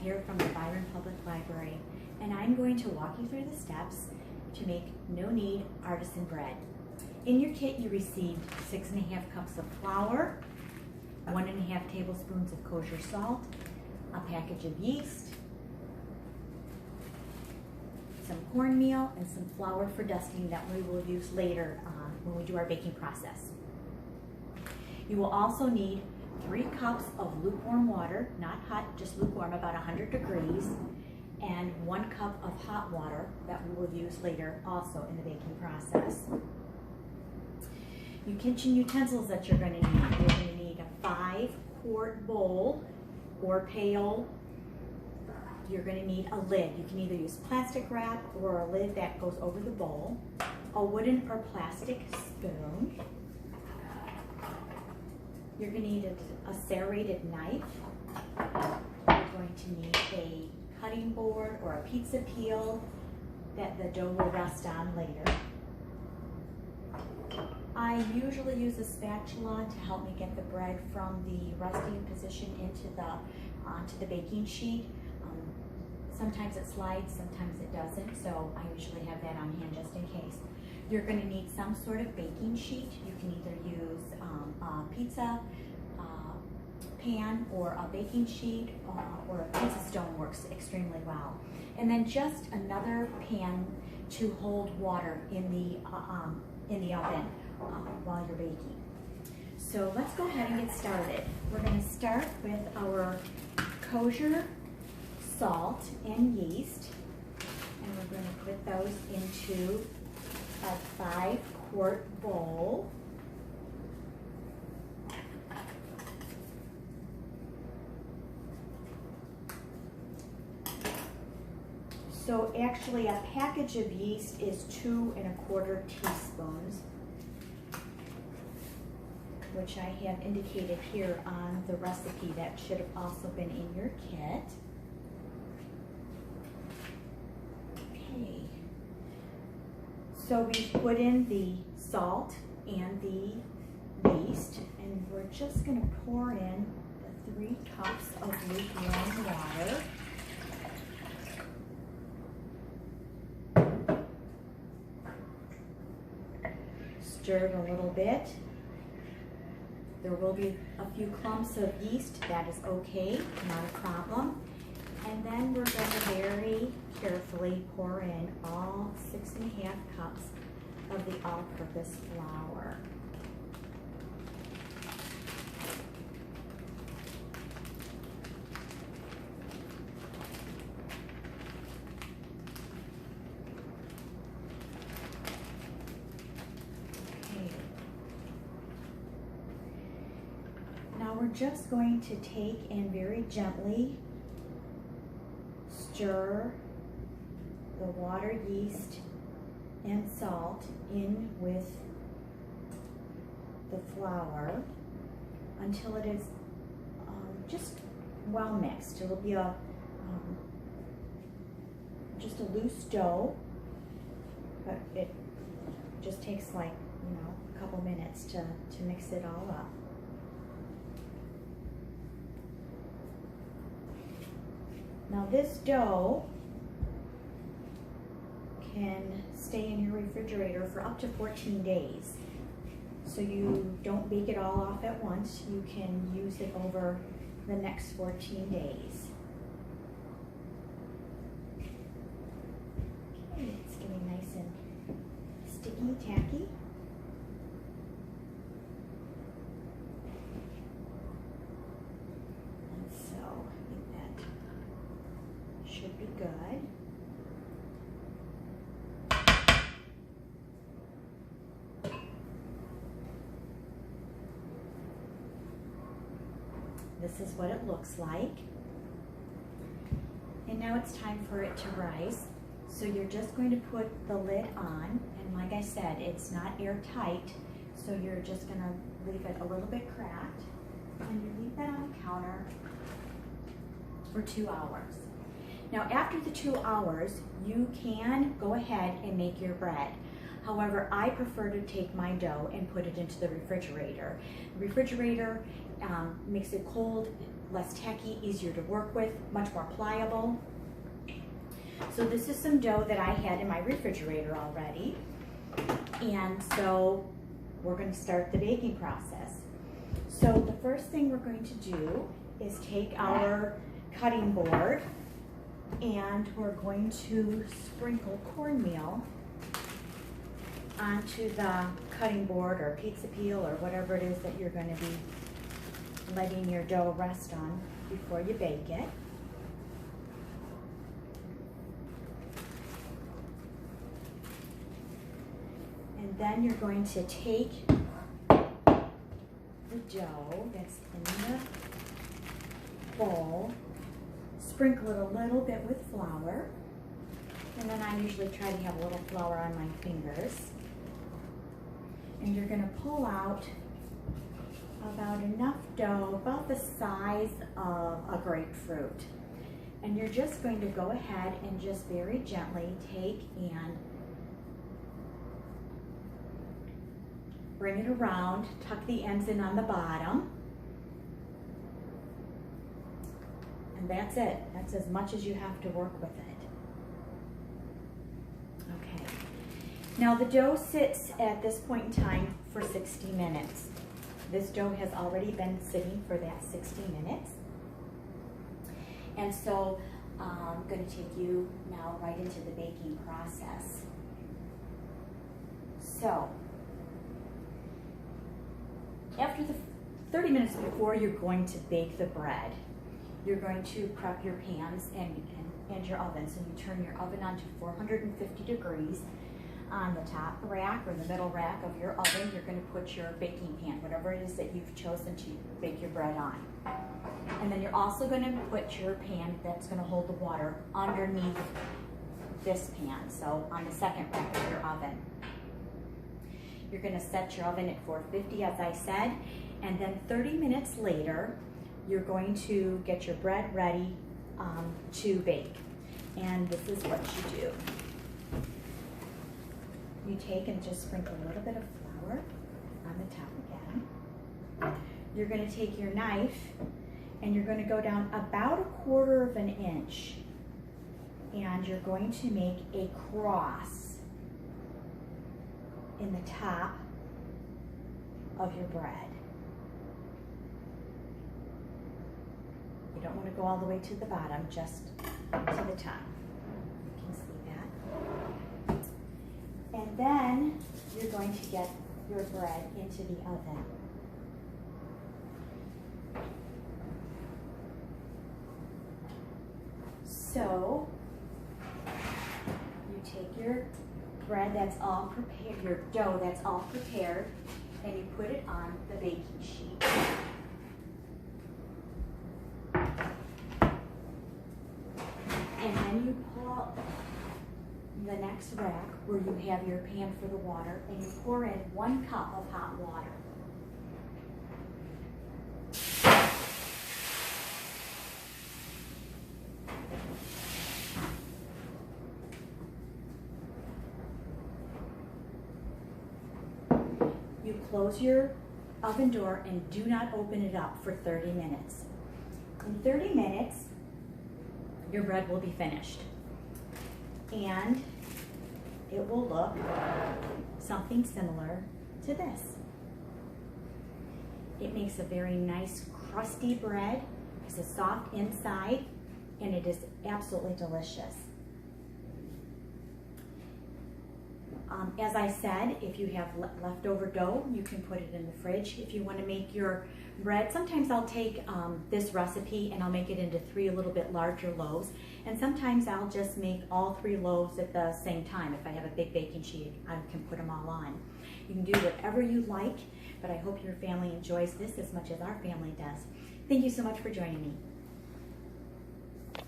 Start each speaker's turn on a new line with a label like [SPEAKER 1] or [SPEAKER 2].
[SPEAKER 1] here from the Byron Public Library, and I'm going to walk you through the steps to make no-knead artisan bread. In your kit, you received 6½ cups of flour, 1½ tablespoons of kosher salt, a package of yeast, some cornmeal, and some flour for dusting that we will use later when we do our baking process. You will also need 3 cups of lukewarm water, not hot, just lukewarm, about 100 degrees, and 1 cup of hot water that we will use later also in the baking process. Your kitchen utensils that you're going to need. You're going to need a 5-quart bowl or pail. You're going to need a lid. You can either use plastic wrap or a lid that goes over the bowl, a wooden or plastic spoon. You're going to need a serrated knife. You're going to need a cutting board or a pizza peel that the dough will rest on later. I usually use a spatula to help me get the bread from the resting position onto the baking sheet. Sometimes it slides, sometimes it doesn't, so I usually have that on hand just in case. You're going to need some sort of baking sheet. You can either use a pizza pan or a baking sheet or a pizza stone works extremely well. And then just another pan to hold water in the oven while you're baking. So let's go ahead and get started. We're going to start with our kosher salt and yeast, and we're going to put those into a 5-quart bowl. So actually a package of yeast is 2 1/4 teaspoons, which I have indicated here on the recipe. That should have also been in your kit. Okay, so we've put in the salt and the yeast, and we're just going to pour in the 3 cups of lukewarm water. Stir it a little bit. There will be a few clumps of yeast. That is okay, not a problem. And then we're going to very carefully pour in all 6½ cups of the all-purpose flour. Now we're just going to take and very gently stir the water, yeast, and salt in with the flour until it is just well mixed. It'll be just a loose dough, but it just takes like, a couple minutes to mix it all up. Now this dough can stay in your refrigerator for up to 14 days. So you don't bake it all off at once. You can use it over the next 14 days. Okay, it's getting nice and sticky, tacky. And so I think that should be good. This is what it looks like. And now it's time for it to rise. So you're just going to put the lid on, and like I said, it's not airtight, so you're just gonna leave it a little bit cracked, and you leave that on the counter for 2 hours. Now after the 2 hours, you can go ahead and make your bread. However, I prefer to take my dough and put it into the refrigerator. The refrigerator makes it cold less tacky, easier to work with, much more pliable. So this is some dough that I had in my refrigerator already. And so we're going to start the baking process. So the first thing we're going to do is take our cutting board and we're going to sprinkle cornmeal onto the cutting board or pizza peel or whatever it is that you're going to be letting your dough rest on before you bake it. And then you're going to take the dough that's in the bowl, sprinkle it a little bit with flour, and then I usually try to have a little flour on my fingers. And you're going to pull out about enough dough, about the size of a grapefruit. And you're just going to go ahead and just very gently take and bring it around, tuck the ends in on the bottom. And that's it. That's as much as you have to work with it. Okay. Now the dough sits at this point in time for 60 minutes. This dough has already been sitting for that 60 minutes. And so I'm going to take you now right into the baking process. So after the 30 minutes before you're going to bake the bread, you're going to prep your pans and your oven. So you turn your oven on to 450 degrees. On the top rack or the middle rack of your oven, you're going to put your baking pan, whatever it is that you've chosen to bake your bread on. And then you're also going to put your pan that's going to hold the water underneath this pan, so on the second rack of your oven. You're going to set your oven at 450, as I said, and then 30 minutes later, you're going to get your bread ready to bake. And this is what you do. You take and just sprinkle a little bit of flour on the top again. You're going to take your knife and you're going to go down about 1/4 of an inch. And you're going to make a cross in the top of your bread. You don't want to go all the way to the bottom, just to the top. You can see that. And then you're going to get your bread into the oven. So you take your bread that's all prepared, your dough that's all prepared, and you put it on the baking sheet. And then you pull out the next rack where you have your pan for the water, and you pour in 1 cup of hot water. You close your oven door and do not open it up for 30 minutes. In 30 minutes, your bread will be finished. And it will look something similar to this. It makes a very nice crusty bread. It's a soft inside, and it is absolutely delicious. As I said, if you have leftover dough, you can put it in the fridge. If you want to make your bread, sometimes I'll take this recipe and I'll make it into 3 a little bit larger loaves. And sometimes I'll just make all 3 loaves at the same time. If I have a big baking sheet, I can put them all on. You can do whatever you like, but I hope your family enjoys this as much as our family does. Thank you so much for joining me.